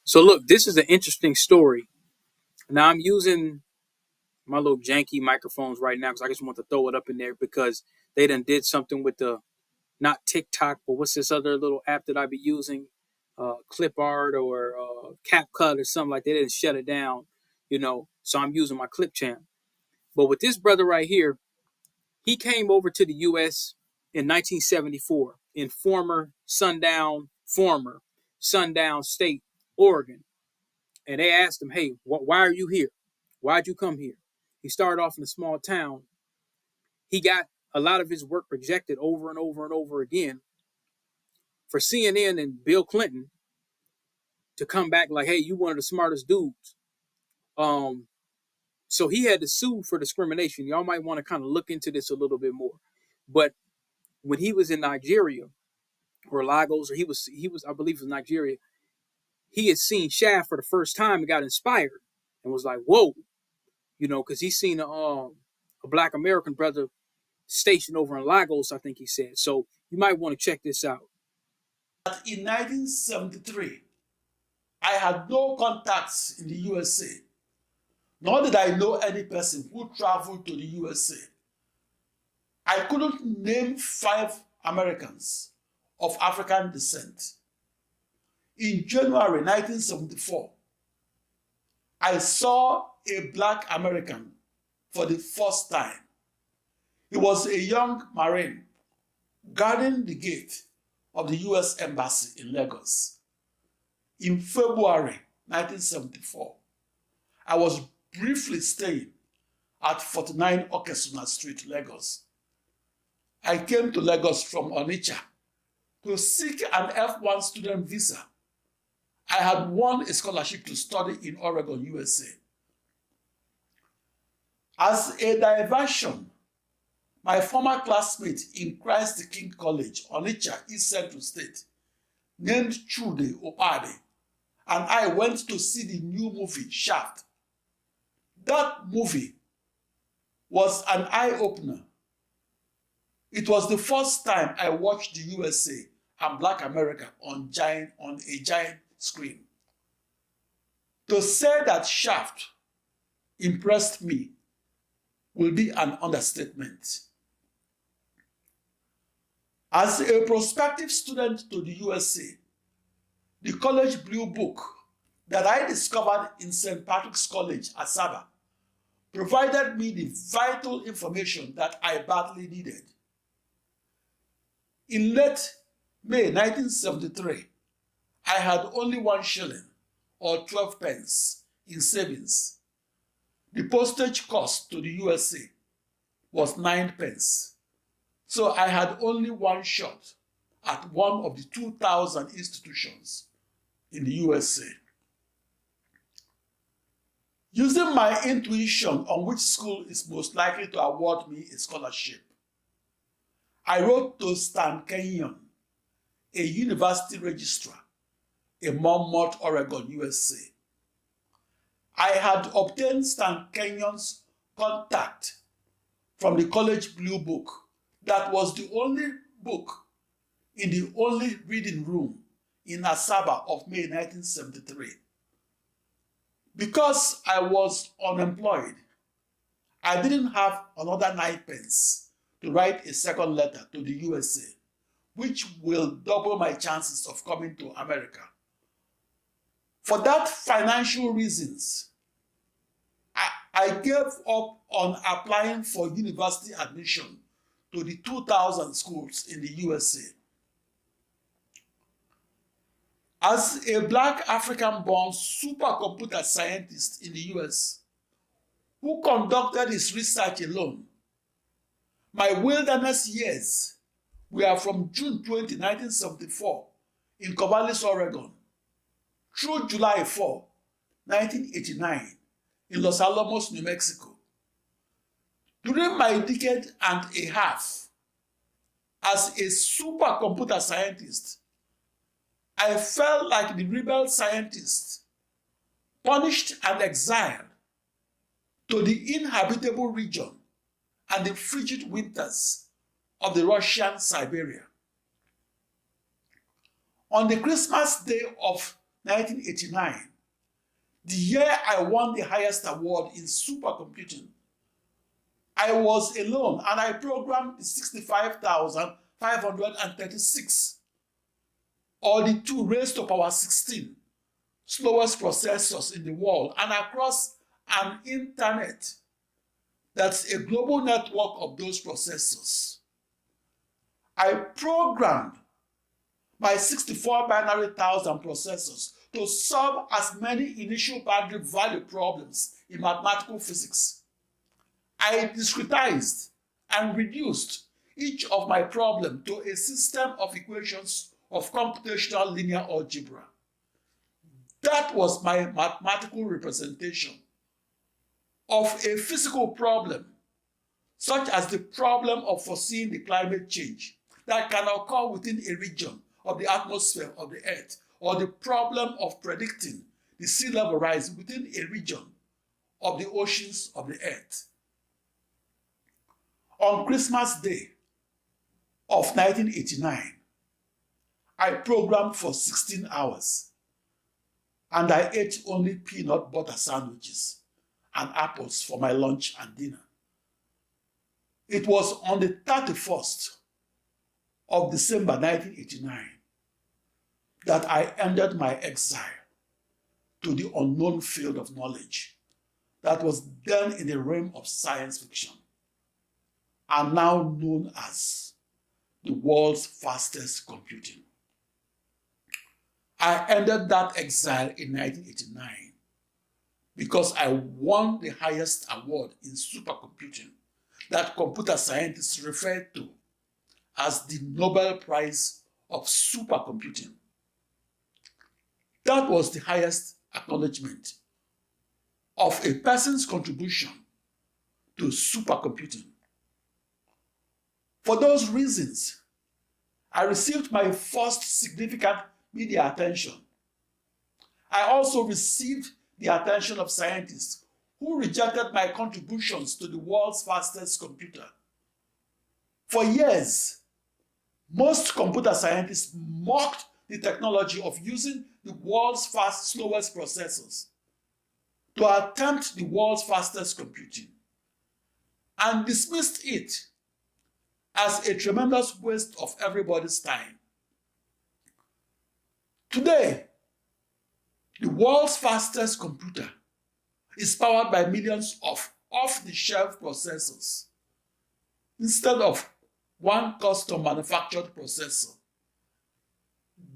So look, this is an interesting story. Now I'm using my little janky microphones right now because I just want to throw it up in there because they done did something with the not TikTok, but what's this other little app that I be using? Clip art or CapCut or something like that. They didn't shut it down. So I'm using my clip champ. But with this brother right here, he came over to the U.S. in 1974 in former Sundown State, Oregon. And they asked him, hey, why are you here? Why'd you come here? He started off in a small town. He got a lot of his work projected over and over and over again for CNN and Bill Clinton to come back like, hey, you one of the smartest dudes. Um, so he had to sue for discrimination. Y'all might want to kind of look into this a little bit more. But when he was in Nigeria or Lagos, or he was I believe it was Nigeria, he had seen Shaft for the first time and got inspired and was like, whoa, because he seen a black American brother stationed over in Lagos, I think he said. So you might want to check this out. In 1973, I had no contacts in the USA, nor did I know any person who traveled to the USA. I couldn't name 5 Americans of African descent. In January 1974, I saw a black American for the first time. He was a young Marine guarding the gate of the US Embassy in Lagos. In February 1974, I was briefly staying at 49 Okesuna Street, Lagos. I came to Lagos from Onitsha to seek an F1 student visa. I had won a scholarship to study in Oregon, USA. As a diversion, my former classmate in Christ the King College, Onitsha, East Central State, named Chude Opade, and I went to see the new movie, Shaft. That movie was an eye-opener. It was the first time I watched the USA and Black America on a giant screen. To say that Shaft impressed me will be an understatement. As a prospective student to the USA, the college blue book that I discovered in St. Patrick's College, Asaba, provided me the vital information that I badly needed. In late May 1973, I had only 1 shilling or 12 pence in savings. The postage cost to the USA was 9 pence. So I had only 1 shot at one of the 2,000 institutions in the USA. Using my intuition on which school is most likely to award me a scholarship, I wrote to Stan Kenyon, a university registrar in Monmouth, Oregon, USA. I had obtained Stan Kenyon's contact from the college blue book that was the only book in the only reading room in Asaba of May 1973. Because I was unemployed, I didn't have another 9 pence to write a second letter to the USA, which will double my chances of coming to America. For that financial reasons, I gave up on applying for university admission to the 2,000 schools in the USA. As a black African-born supercomputer scientist in the US who conducted his research alone, my wilderness years were from June 20, 1974 in Corvallis, Oregon, through July 4, 1989 in Los Alamos, New Mexico. During my decade and a half as a supercomputer scientist, I felt like the rebel scientist punished and exiled to the inhabitable region and the frigid winters of the Russian Siberia. On the Christmas day of 1989, the year I won the highest award in supercomputing, I was alone and I programmed the 65,536, or the 2 raised to power 16 slowest processors in the world, and across an internet that's a global network of those processors. I programmed my 64 binary thousand processors to solve as many initial boundary value problems in mathematical physics. I discretized and reduced each of my problems to a system of equations of computational linear algebra. That was my mathematical representation of a physical problem, such as the problem of foreseeing the climate change that can occur within a region of the atmosphere of the Earth, or the problem of predicting the sea level rise within a region of the oceans of the Earth. On Christmas Day of 1989, I programmed for 16 hours, and I ate only peanut butter sandwiches and apples for my lunch and dinner. It was on the 31st of December 1989 that I ended my exile to the unknown field of knowledge that was then in the realm of science fiction and now known as the world's fastest computing. I ended that exile in 1989 because I won the highest award in supercomputing that computer scientists refer to as the Nobel Prize of Supercomputing. That was the highest acknowledgement of a person's contribution to supercomputing. For those reasons, I received my first significant media attention. I also received the attention of scientists who rejected my contributions to the world's fastest computer. For years, most computer scientists mocked the technology of using the world's slowest processors to attempt the world's fastest computing and dismissed it as a tremendous waste of everybody's time. Today, the world's fastest computer is powered by millions of off-the-shelf processors instead of one custom manufactured processor.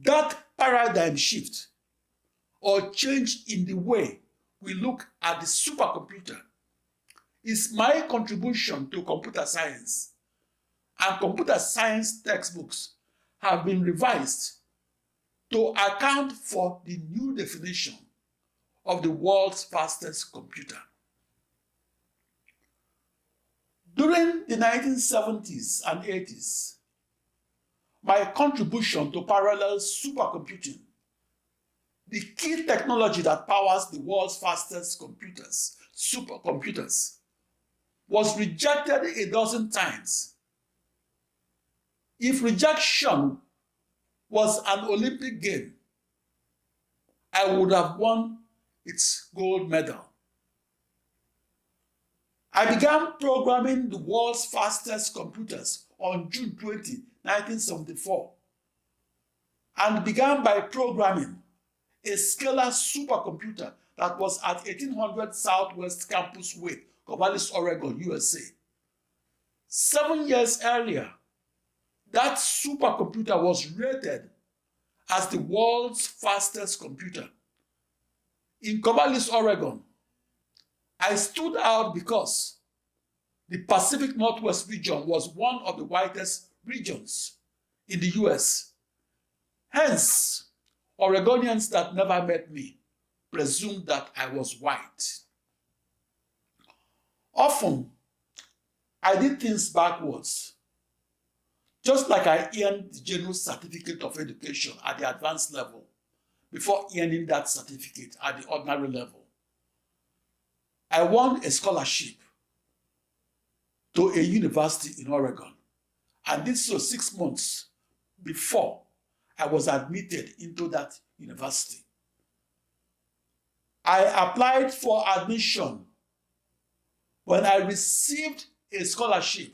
That paradigm shift or change in the way we look at the supercomputer is my contribution to computer science, and computer science textbooks have been revised to account for the new definition of the world's fastest computer. During the 1970s and 80s, my contribution to parallel supercomputing, the key technology that powers the world's fastest computers, supercomputers, was rejected a dozen times. If rejection was an Olympic game, I would have won its gold medal. I began programming the world's fastest computers on June 20, 1974, and began by programming a scalar supercomputer that was at 1800 Southwest Campus Way, Corvallis, Oregon, USA. 7 years earlier, that supercomputer was rated as the world's fastest computer. In Corvallis, Oregon, I stood out because the Pacific Northwest region was one of the whitest regions in the US. Hence, Oregonians that never met me presumed that I was white. Often, I did things backwards, just like I earned the General Certificate of Education at the advanced level before earning that certificate at the ordinary level. I won a scholarship to a university in Oregon and did so 6 months before I was admitted into that university. I applied for admission when I received a scholarship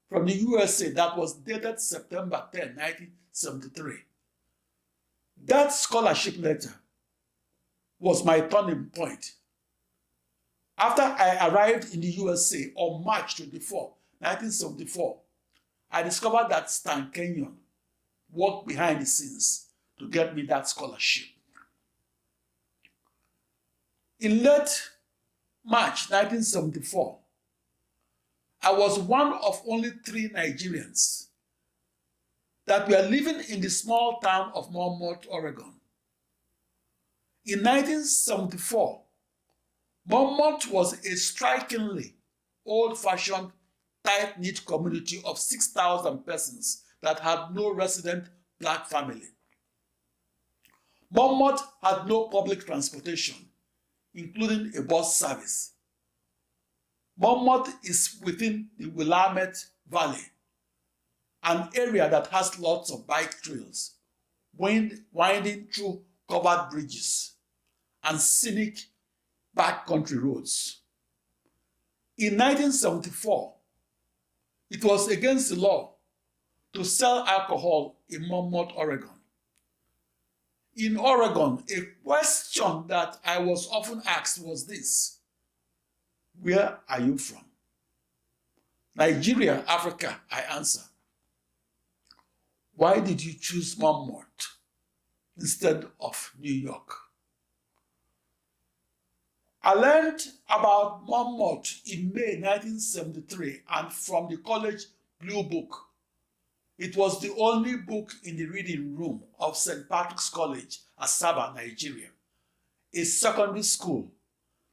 from the USA that was dated September 10, 1973. That scholarship letter was my turning point. After I arrived in the USA on March 24, 1974, I discovered that Stan Kenyon worked behind the scenes to get me that scholarship. In late March 1974, I was one of only 3 Nigerians that were living in the small town of Monmouth, Oregon. In 1974, Monmouth was a strikingly old-fashioned, tight-knit community of 6,000 persons that had no resident black family. Monmouth had no public transportation, including a bus service. Monmouth is within the Willamette Valley, an area that has lots of bike trails, winding through covered bridges and scenic backcountry roads. In 1974, it was against the law to sell alcohol in Monmouth, Oregon. In Oregon, a question that I was often asked was this: where are you from? Nigeria, Africa, I answer. Why did you choose Monmouth instead of New York? I learned about Monmouth in May 1973 and from the college Blue Book. It was the only book in the reading room of St. Patrick's College, Asaba, Nigeria, a secondary school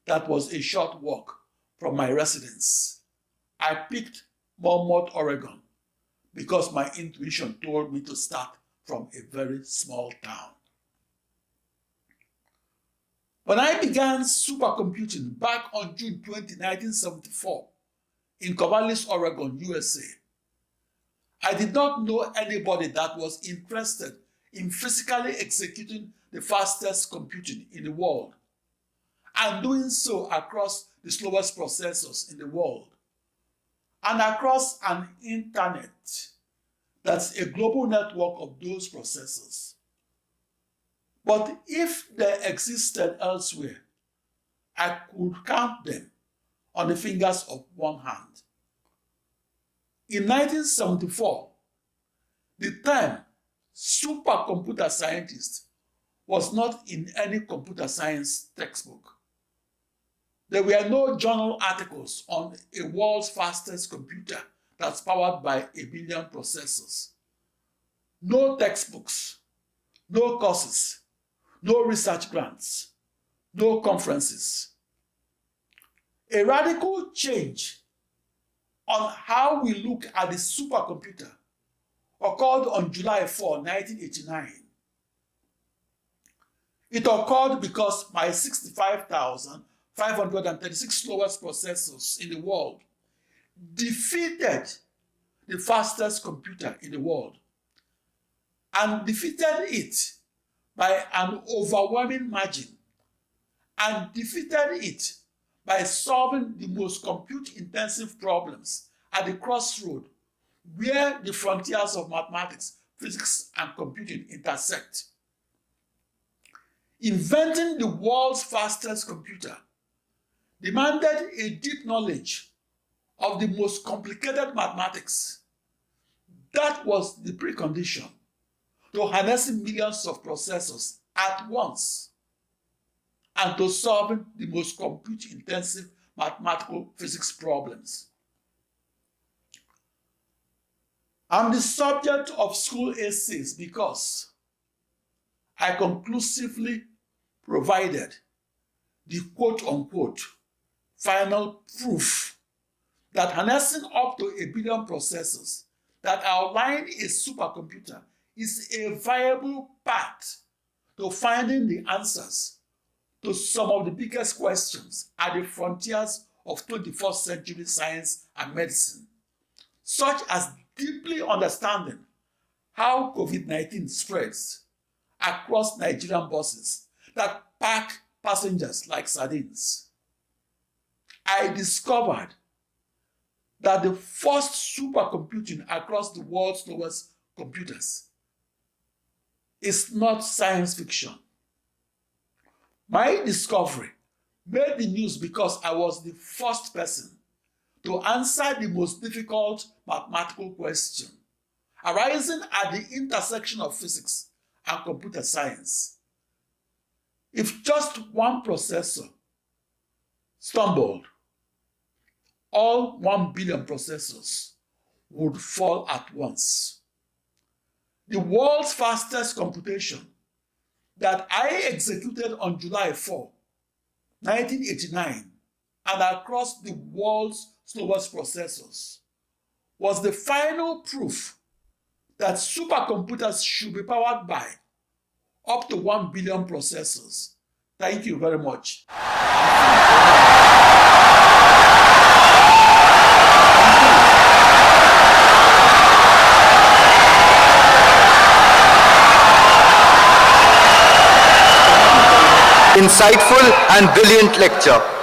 that was a short walk from my residence. I picked Monmouth, Oregon, because my intuition told me to start from a very small town. When I began supercomputing back on June 20, 1974, in Corvallis, Oregon, USA, I did not know anybody that was interested in physically executing the fastest computing in the world and doing so across the slowest processors in the world and across an internet that's a global network of those processors. But if they existed elsewhere, I could count them on the fingers of one hand. In 1974, the term supercomputer scientist was not in any computer science textbook. There were no journal articles on a world's fastest computer that's powered by 1 billion processors. No textbooks, no courses, no research grants, no conferences. A radical change on how we look at the supercomputer occurred on July 4, 1989. It occurred because my 65,536 slowest processors in the world defeated the fastest computer in the world and defeated it by an overwhelming margin and defeated it by solving the most compute-intensive problems at the crossroad where the frontiers of mathematics, physics, and computing intersect. Inventing the world's fastest computer demanded a deep knowledge of the most complicated mathematics. That was the precondition to harnessing millions of processors at once and to solving the most compute-intensive mathematical physics problems. I'm the subject of school essays because I conclusively provided the quote-unquote final proof that harnessing up to 1 billion processors that outline a supercomputer is a viable path to finding the answers to some of the biggest questions at the frontiers of 21st century science and medicine, such as deeply understanding how COVID-19 spreads across Nigerian buses that pack passengers like sardines. I discovered that the first supercomputing across the world's slowest computers is not science fiction. My discovery made the news because I was the first person to answer the most difficult mathematical question arising at the intersection of physics and computer science. If just one processor stumbled, all 1 billion processors would fall at once. The world's fastest computation that I executed on July 4, 1989, and across the world's slowest processors was the final proof that supercomputers should be powered by up to 1 billion processors. Thank you very much. Insightful and brilliant lecture.